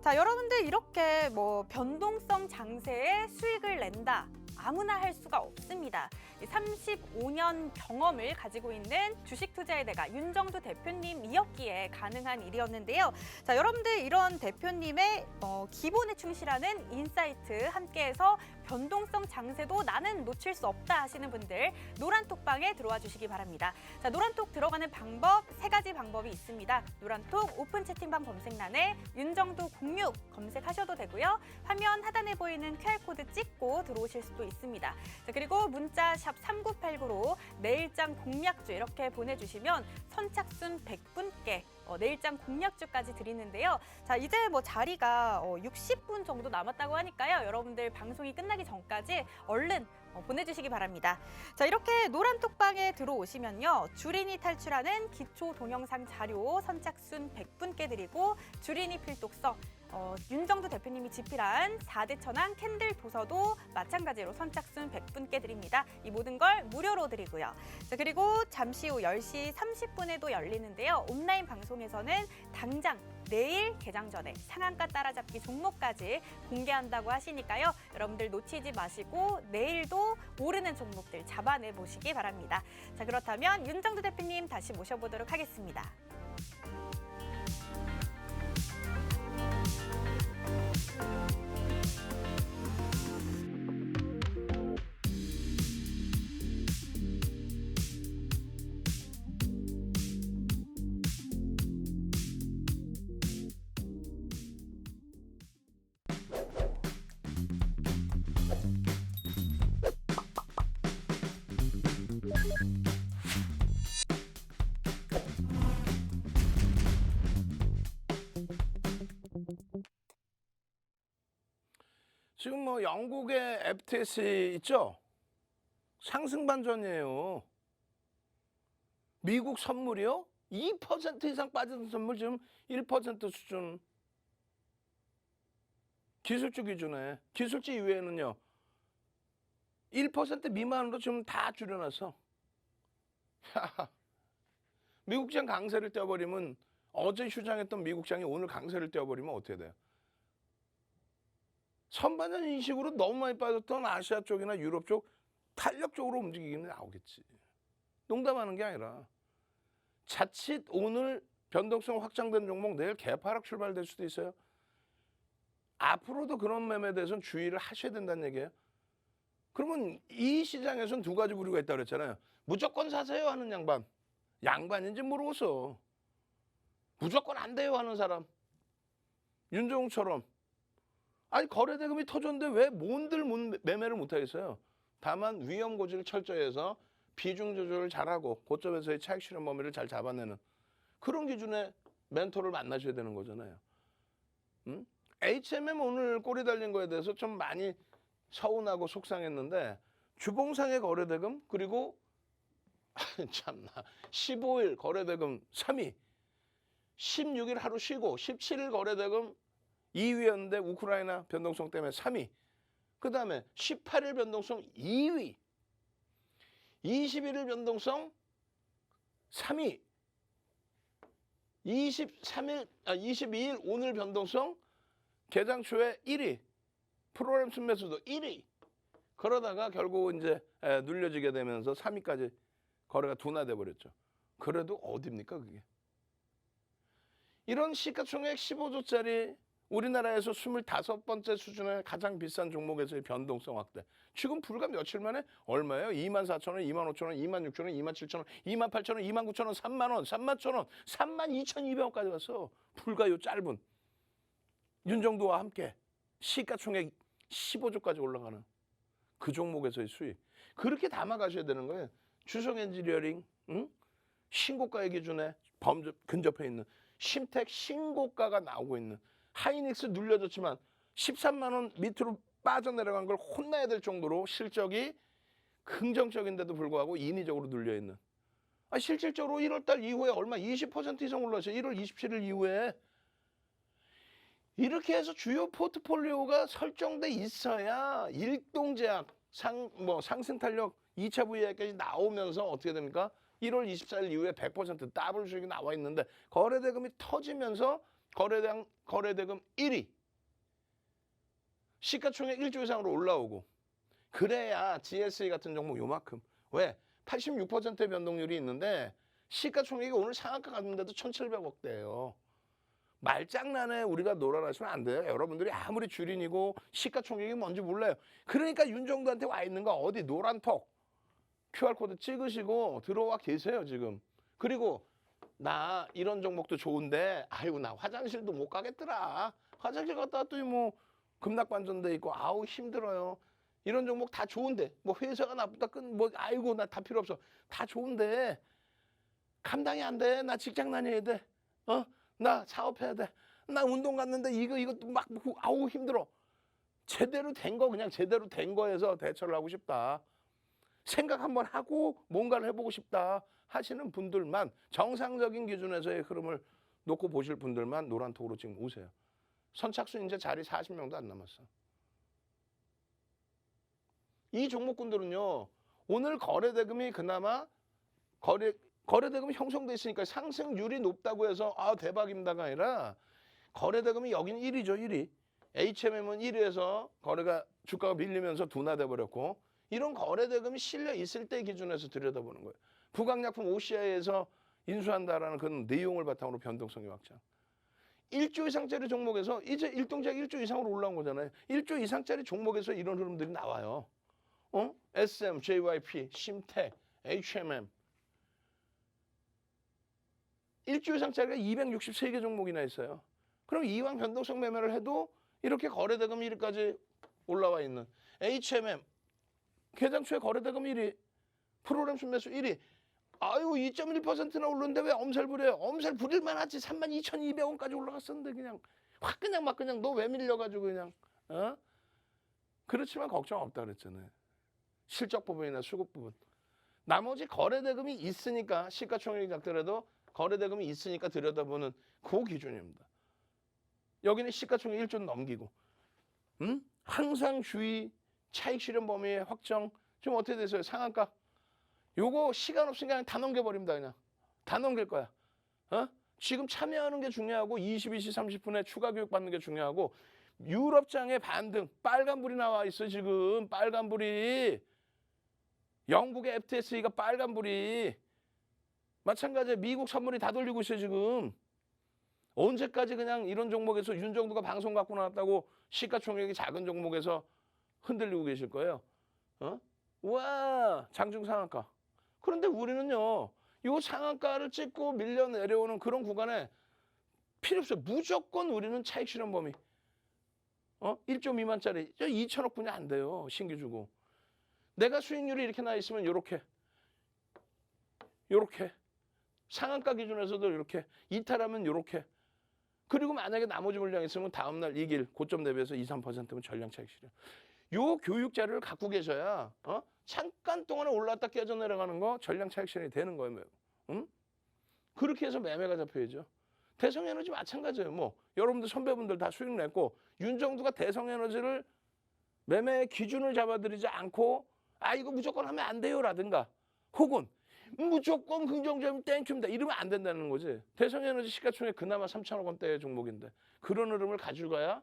자, 여러분들 이렇게 뭐 변동성 장세에 수익을 낸다. 아무나 할 수가 없습니다. 35년 경험을 가지고 있는 주식 투자의 대가 윤정두 대표님이었기에 가능한 일이었는데요. 자, 여러분들 이런 대표님의 기본에 충실하는 인사이트 함께해서 변동성 장세도 나는 놓칠 수 없다 하시는 분들 노란톡방에 들어와 주시기 바랍니다. 자, 노란톡 들어가는 방법 3가지 방법이 있습니다. 노란톡 오픈 채팅방 검색란에 윤정두 06 검색하셔도 되고요. 화면 하단에 보이는 QR코드 찍고 들어오실 수도 있습니다. 자, 그리고 문자 샵 3989로 내일장 공략주 이렇게 보내주시면 선착순 100분께 내일장 공략주까지 드리는데요. 자, 이제 뭐 자리가 60분 정도 남았다고 하니까요. 여러분들 방송이 끝나기 전까지 얼른 보내주시기 바랍니다. 자, 이렇게 노란톡방에 들어오시면요. 주린이 탈출하는 기초 동영상 자료 선착순 100분께 드리고 주린이 필독서 윤정두 대표님이 집필한 4대 천왕 캔들 도서도 마찬가지로 선착순 100분께 드립니다. 이 모든 걸 무료로 드리고요. 자, 그리고 잠시 후 10시 30분에도 열리는데요. 온라인 방송에서는 당장 내일 개장 전에 상한가 따라잡기 종목까지 공개한다고 하시니까요. 여러분들 놓치지 마시고 내일도 오르는 종목들 잡아내 보시기 바랍니다. 자, 그렇다면 윤정두 대표님 다시 모셔보도록 하겠습니다. 지금 뭐 영국의 FTSE 있죠? 상승 반전이에요. 미국 선물이요? 2% 이상 빠진 선물 지금 1% 수준. 기술주 기준에. 기술주 이외에는요. 1% 미만으로 지금 다 줄여놨어. 미국장 강세를 떼어버리면 어제 휴장했던 미국장이 오늘 강세를 떼어버리면 어떻게 돼요? 선반전 인식으로 너무 많이 빠졌던 아시아 쪽이나 유럽 쪽 탄력적으로 움직이기는 나오겠지. 농담하는 게 아니라 자칫 오늘 변동성 확장된 종목 내일 개파락 출발될 수도 있어요. 앞으로도 그런 매매에 대해서는 주의를 하셔야 된다는 얘기예요. 그러면 이 시장에서는 두 가지 부류가 있다고 그랬잖아요. 무조건 사세요 하는 양반. 양반인지 모르겠어. 무조건 안 돼요 하는 사람. 윤종처럼. 아니 거래대금이 터졌는데 왜 뭔들 매매를 못하겠어요. 다만 위험 고지를 철저히 해서 비중 조절을 잘하고 고점에서의 차익 실현 범위를 잘 잡아내는 그런 기준의 멘토를 만나셔야 되는 거잖아요. HMM 오늘 꼬리 달린 거에 대해서 좀 많이 서운하고 속상했는데 주봉상의 거래대금 그리고 참나 15일 거래대금 3위 16일 하루 쉬고 17일 거래대금 2위였는데 우크라이나 변동성 때문에 3위 그 다음에 18일 변동성 2위 21일 변동성 3위 22일 오늘 변동성 개장 초에 1위 프로그램 순매수도 1위 그러다가 결국 이제 눌려지게 되면서 3위까지 거래가 둔화돼 버렸죠. 그래도 어딥니까 그게. 이런 시가총액 15조짜리 우리나라에서 25번째 수준의 가장 비싼 종목에서의 변동성 확대. 지금 불과 며칠 만에 얼마예요? 24,000원, 25,000원, 26,000원, 27,000원, 28,000원, 29,000원, 3만원, 31,000원, 32,200원까지 갔어. 불과 요 짧은. 윤정도와 함께 시가총액 15조까지 올라가는 그 종목에서의 수익. 그렇게 담아가셔야 되는 거예요. 주성 엔지니어링, 신고가의 기준에 근접해 있는 심택 신고가가 나오고 있는 하이닉스 눌려졌지만 13만 원 밑으로 빠져내려간 걸 혼나야 될 정도로 실적이 긍정적인데도 불구하고 인위적으로 눌려있는. 실질적으로 1월달 이후에 얼마 20% 이상 올랐어요. 1월 27일 이후에. 이렇게 해서 주요 포트폴리오가 설정돼 있어야 일동제약, 상승 탄력 2차 VI까지 나오면서 어떻게 됩니까? 1월 24일 이후에 100% 더블 수익이 나와 있는데 거래대금이 터지면서 거래대금 1위 시가총액 1조 이상으로 올라오고 그래야 GSA 같은 종목 요만큼 왜? 86%의 변동률이 있는데 시가총액이 오늘 상한가 갔는데도 1,700억대예요. 말장난에 우리가 놀아나시면 안 돼요. 여러분들이 아무리 주린이고 시가총액이 뭔지 몰라요. 그러니까 윤정도한테 와 있는 거 어디 노란톡 QR코드 찍으시고 들어와 계세요 지금. 그리고 나 이런 종목도 좋은데 아이고 나 화장실도 못 가겠더라. 화장실 갔다 왔더니 뭐 급락반전돼 있고 아우 힘들어요. 이런 종목 다 좋은데 뭐 회사가 나쁘다 아이고 나 다 필요 없어. 다 좋은데 감당이 안 돼. 나 직장 다녀야 돼. 나 사업해야 돼. 나 운동 갔는데 이거 막 아우 힘들어. 제대로 된 거 그냥 제대로 된 거에서 대처를 하고 싶다. 생각 한번 하고 뭔가를 해보고 싶다 하시는 분들만 정상적인 기준에서의 흐름을 놓고 보실 분들만 노란톡으로 지금 오세요. 선착순 이제 자리 40명도 안 남았어. 이 종목군들은요. 오늘 거래대금이 그나마 거래대금이 형성돼 있으니까 상승률이 높다고 해서 대박입니다가 아니라 거래대금이 여기는 1위죠. 1위. HMM은 1위에서 거래가 주가가 밀리면서 둔화돼 버렸고 이런 거래대금이 실려 있을 때 기준에서 들여다보는 거예요. 부강약품 OCI에서 인수한다라는 그런 내용을 바탕으로 변동성이 확장. 1조 이상짜리 종목에서 이제 일동작 1조 이상으로 올라온 거잖아요. 1조 이상짜리 종목에서 이런 흐름들이 나와요. SM, JYP, 심택, HMM. 1조 이상짜리가 263개 종목이나 있어요. 그럼 이왕 변동성 매매를 해도 이렇게 거래대금 1위까지 올라와 있는 HMM. 개장 초에 거래대금 1위, 프로그램 순매수 1위. 아유 2.1%나 오르는데 왜 엄살 부려요? 엄살 부릴만 하지. 32,200원까지 올라갔었는데 그냥 확 그냥 막 그냥 너 왜 밀려가지고 그냥 그렇지만 걱정 없다 그랬잖아요. 실적 부분이나 수급 부분. 나머지 거래대금이 있으니까 시가총액이 작더라도 거래대금이 있으니까 들여다보는 그 기준입니다. 여기는 시가총액 1조 넘기고 항상 주의 차익 실현 범위 확정 좀 어떻게 됐어요? 상한가. 요거 시간 없으니까 그냥 다 넘겨버립니다. 그냥 다 넘길 거야. 지금 참여하는 게 중요하고 22시 30분에 추가 교육 받는 게 중요하고 유럽장의 반등 빨간불이 나와 있어 지금. 빨간불이. 영국의 FTSE가 빨간불이. 마찬가지에 미국 선물이 다 돌리고 있어요 지금. 언제까지 그냥 이런 종목에서 윤정두가 방송 갖고 나왔다고 시가총액이 작은 종목에서 흔들리고 계실 거예요. 와 장중 상한가. 그런데 우리는요. 요 상한가를 찍고 밀려 내려오는 그런 구간에 필요 없어요. 무조건 우리는 차익 실현 범위. 1조 미만짜리 2천억 분이 안 돼요. 신규 주고. 내가 수익률이 이렇게 나 있으면 요렇게. 상한가 기준에서도 이렇게. 이탈하면 요렇게. 그리고 만약에 나머지 물량이 있으면 다음날 이길 고점 대비해서 2, 3%면 전량 차익 실현. 요 교육 자료를 갖고 계셔야 잠깐 동안에 올랐다 깨져 내려가는 거 전량 차익 실현이 되는 거예요. 그렇게 해서 매매가 잡혀야죠. 대성에너지 마찬가지예요. 뭐 여러분들 선배분들 다 수익 냈고 윤정두가 대성에너지를 매매 기준을 잡아드리지 않고 이거 무조건 하면 안 돼요라든가 혹은 무조건 긍정적이면 땡큐입니다. 이러면 안 된다는 거지. 대성에너지 시가총액 그나마 3천억 원대의 종목인데 그런 흐름을 가져가야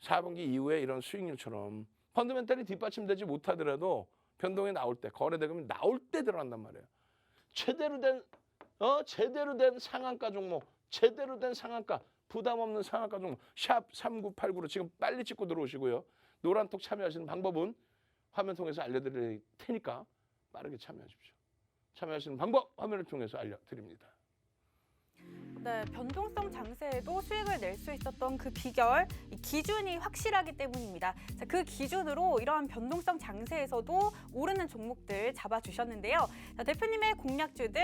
4분기 이후에 이런 수익률처럼 펀더멘탈이 뒷받침되지 못하더라도 변동이 나올 때 거래대금이 나올 때 들어간단 말이에요. 제대로 된 상한가 종목, 제대로 된 상한가, 부담 없는 상한가 종목 샵 3989로 지금 빨리 찍고 들어오시고요. 노란톡 참여하시는 방법은 화면 통해서 알려드릴 테니까 빠르게 참여하십시오. 참여하시는 방법 화면을 통해서 알려드립니다. 네, 변동성 장세에도 수익을 낼 수 있었던 그 비결, 이 기준이 확실하기 때문입니다. 자, 그 기준으로 이러한 변동성 장세에서도 오르는 종목들 잡아주셨는데요. 자, 대표님의 공략주들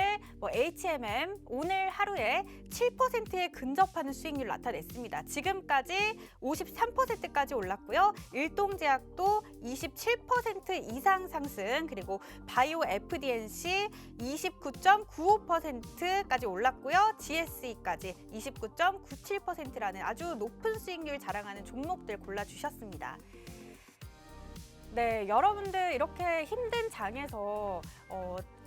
HMM 오늘 하루에 7%에 근접하는 수익률 나타냈습니다. 지금까지 53%까지 올랐고요. 일동제약도 27% 이상 상승, 그리고 바이오 FDNC 29.95%까지 올랐고요. GSE까지 29.97%라는 아주 높은 수익률 자랑하는 종목들 골라주셨습니다. 네, 여러분들 이렇게 힘든 장에서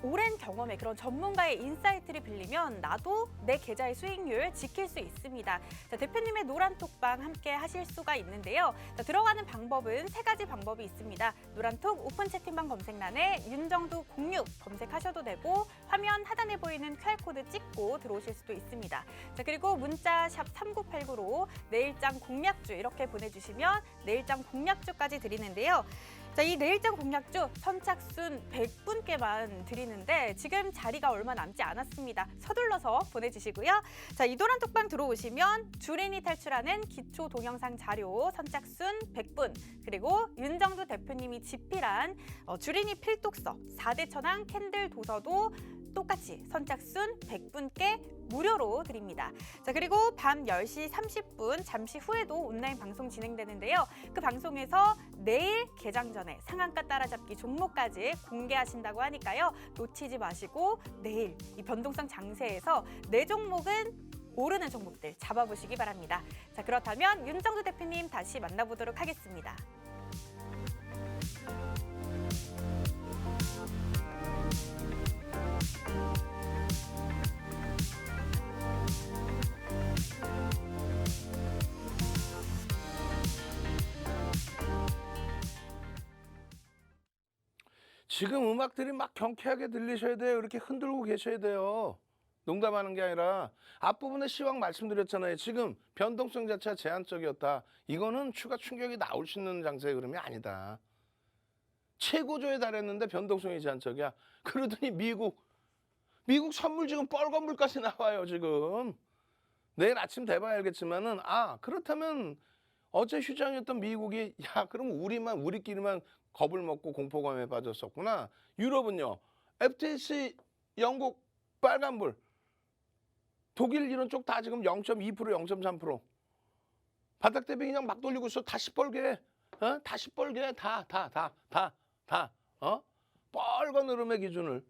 오랜 경험에 그런 전문가의 인사이트를 빌리면 나도 내 계좌의 수익률 지킬 수 있습니다. 자, 대표님의 노란톡방 함께 하실 수가 있는데요. 자, 들어가는 방법은 3가지 방법이 있습니다. 노란톡 오픈 채팅방 검색란에 윤정두 06 검색하셔도 되고 화면 하단에 보이는 QR코드 찍고 들어오실 수도 있습니다. 자, 그리고 문자 샵 3989로 내일장 공략주 이렇게 보내주시면 내일장 공략주까지 드리는데요. 자, 이 내일장 공략주 선착순 100분께만 드리는데 지금 자리가 얼마 남지 않았습니다. 서둘러서 보내주시고요. 자, 이 노란톡방 들어오시면 주린이 탈출하는 기초 동영상 자료 선착순 100분, 그리고 윤정두 대표님이 집필한 주린이 필독서 4대 천왕 캔들 도서도 똑같이 선착순 100분께 무료로 드립니다. 자, 그리고 밤 10시 30분 잠시 후에도 온라인 방송 진행되는데요. 그 방송에서 내일 개장 전에 상한가 따라잡기 종목까지 공개하신다고 하니까요. 놓치지 마시고 내일 이 변동성 장세에서 내 종목은 오르는 종목들 잡아보시기 바랍니다. 자, 그렇다면 윤정두 대표님 다시 만나보도록 하겠습니다. 지금 음악들이 막 경쾌하게 들리셔야 돼요. 이렇게 흔들고 계셔야 돼요. 농담하는 게 아니라 앞부분에 시황 말씀드렸잖아요. 지금 변동성 자체가 제한적이었다. 이거는 추가 충격이 나올 수 있는 장세의 흐름이 아니다. 최고조에 달했는데 변동성이 제한적이야. 그러더니 미국 선물 지금 빨간불까지 나와요. 지금 내일 아침 돼봐야 알겠지만은 그렇다면 어제 휴장이었던 미국이 그럼 우리끼리만 겁을 먹고 공포감에 빠졌었구나. 유럽은요. FTSE 영국 빨간불, 독일 이런 쪽 다 지금 0.2% 0.3% 바닥 대비 그냥 막 돌리고 있어. 다 시뻘게. 다시 뻘게 다. 빨간 흐름의 기준을.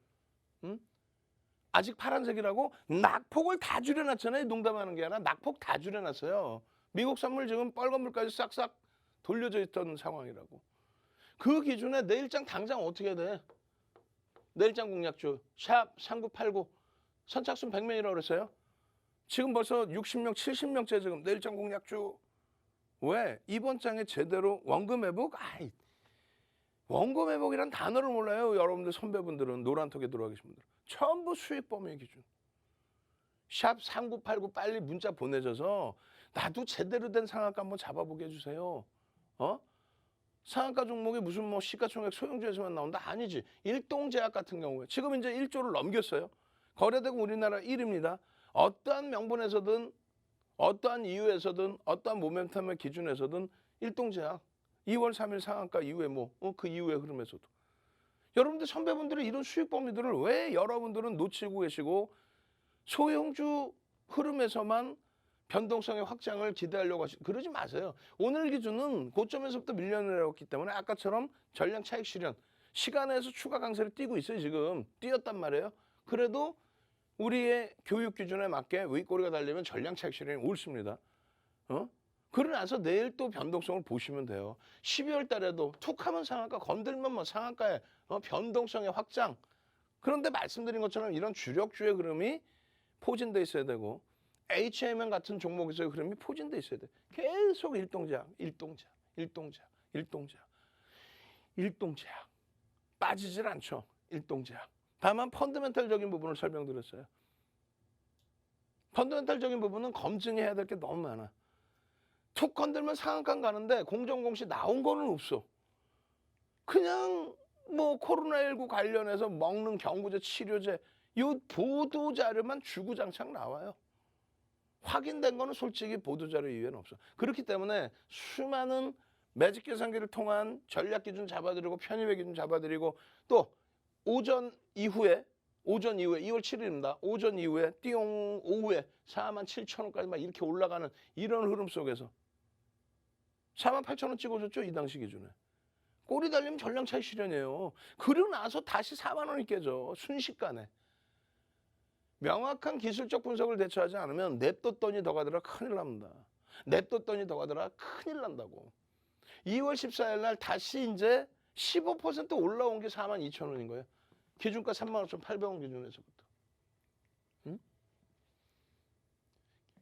아직 파란색이라고 낙폭을 다 줄여놨잖아요. 농담하는 게 아니라 낙폭 다 줄여놨어요. 미국 선물 지금 빨간불까지 싹싹 돌려져 있던 상황이라고. 그 기준에 내일장 당장 어떻게 돼? 내일장 공략주 샵 3989 선착순 100명이라고 그랬어요. 지금 벌써 60명, 70명째 지금 내일장 공략주. 왜? 이번 장에 제대로 원금 회복? 원금 회복이란 단어를 몰라요. 여러분들 선배분들은 노란톡에 들어와 계신 분들. 전부 수익 범위 기준. 샵 3989 빨리 문자 보내줘서 나도 제대로 된 상한가 한번 잡아보게 해주세요. 상한가 종목이 무슨 뭐 시가총액 소형주에서만 나온다? 아니지. 일동제약 같은 경우에 지금 이제 1조를 넘겼어요. 거래되고 우리나라 1위입니다. 어떠한 명분에서든 어떠한 이유에서든 어떠한 모멘텀의 기준에서든 일동제약 2월 3일 상한가 이후에 그 이후의 흐름에서도 여러분들 선배분들의 이런 수익 범위들을 왜 여러분들은 놓치고 계시고 소형주 흐름에서만 변동성의 확장을 기대하려고 그러지 마세요. 오늘 기준은 고점에서부터 밀려내렸기 때문에 아까처럼 전량 차익 실현 시간에서 추가 강세를 띄고 있어요. 지금 뛰었단 말이에요. 그래도 우리의 교육 기준에 맞게 윗꼬리가 달리면 전량 차익 실현이 옳습니다. 그러고 나서 내일 또 변동성을 보시면 돼요. 12월 달에도 툭하면 상한가 건들면 뭐 상한가의 변동성의 확장. 그런데 말씀드린 것처럼 이런 주력주의 흐름이 포진돼 있어야 되고 HMM 같은 종목에서의 흐름이 포진돼 있어야 돼. 계속 일동제약 빠지질 않죠. 일동제약. 다만 펀더멘탈적인 부분을 설명드렸어요. 펀더멘탈적인 부분은 검증해야 될 게 너무 많아. 툭 건들면 상한가 가는데 공정공시 나온 거는 없어. 그냥 뭐 코로나19 관련해서 먹는 경구제, 치료제 이 보도자료만 주구장창 나와요. 확인된 거는 솔직히 보도자료 이외에는 없어. 그렇기 때문에 수많은 매직 계산기를 통한 전략 기준 잡아드리고 편입의 기준 잡아드리고 또 오전 이후에 2월 7일입니다. 오전 이후에 띠용 오후에 47,000원까지 막 이렇게 올라가는 이런 흐름 속에서 48,000원 찍어줬죠. 이 당시 기준에. 꼬리 달리면 전량 차익 실현이에요. 그러고 나서 다시 4만 원이 깨져. 순식간에. 명확한 기술적 분석을 대처하지 않으면 냅뒀더니 더 가더라 큰일 납니다. 냅뒀더니 더 가더라 큰일 난다고. 2월 14일 날 다시 이제 15% 올라온 게 42,000원인 거예요. 기준가 35,800원 기준에서부터.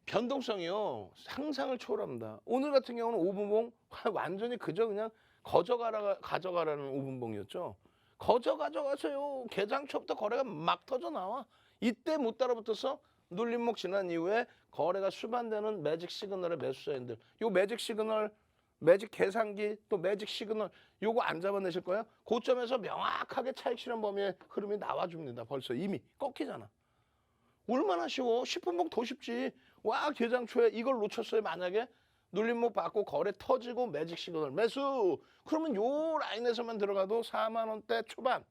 변동성이요. 상상을 초월합니다. 오늘 같은 경우는 5분봉 완전히 그저 그냥 가져가라는 5분봉이었죠. 가져가세요. 개장 초부터 거래가 막 터져 나와. 이때 못 따라붙어서 눌림목 지난 이후에 거래가 수반되는 매직 시그널의 매수자인들. 요 매직 시그널, 매직 계산기 또 매직 시그널 요거 안 잡아내실 거예요? 고점에서 명확하게 차익 실현 범위의 흐름이 나와줍니다. 벌써 이미 꺾이잖아. 얼마나 쉬워. 10분봉 더 쉽지. 와 개장 초에 이걸 놓쳤어요. 만약에 눌림목 받고 거래 터지고 매직 시그널 매수. 그러면 요 라인에서만 들어가도 4만 원대 초반.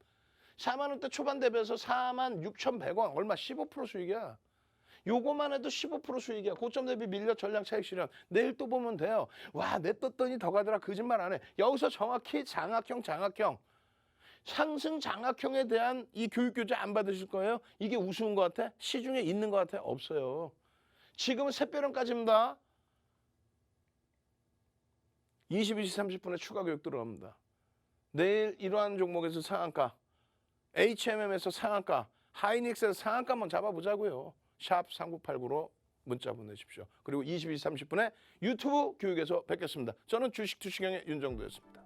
4만 원대 초반 대비해서 46,100원. 얼마 15% 수익이야. 요거만 해도 15% 수익이야. 고점 대비 밀려 전량 차익 실현. 내일 또 보면 돼요. 와 냈떴더니 더 가더라. 거짓말 안 해. 여기서 정확히 장악형. 상승 장악형에 대한 이 교육교재 안 받으실 거예요? 이게 우스운 것 같아? 시중에 있는 것 같아? 없어요. 지금은 샛별형까지입니다. 22시 30분에 추가 교육 들어갑니다. 내일 이러한 종목에서 상한가, HMM에서 상한가, 하이닉스에서 상한가 한번 잡아보자고요. 샵 3989로 문자 보내십시오. 그리고 22시 30분에 유튜브 교육에서 뵙겠습니다. 저는 주식투시경의 윤정도였습니다.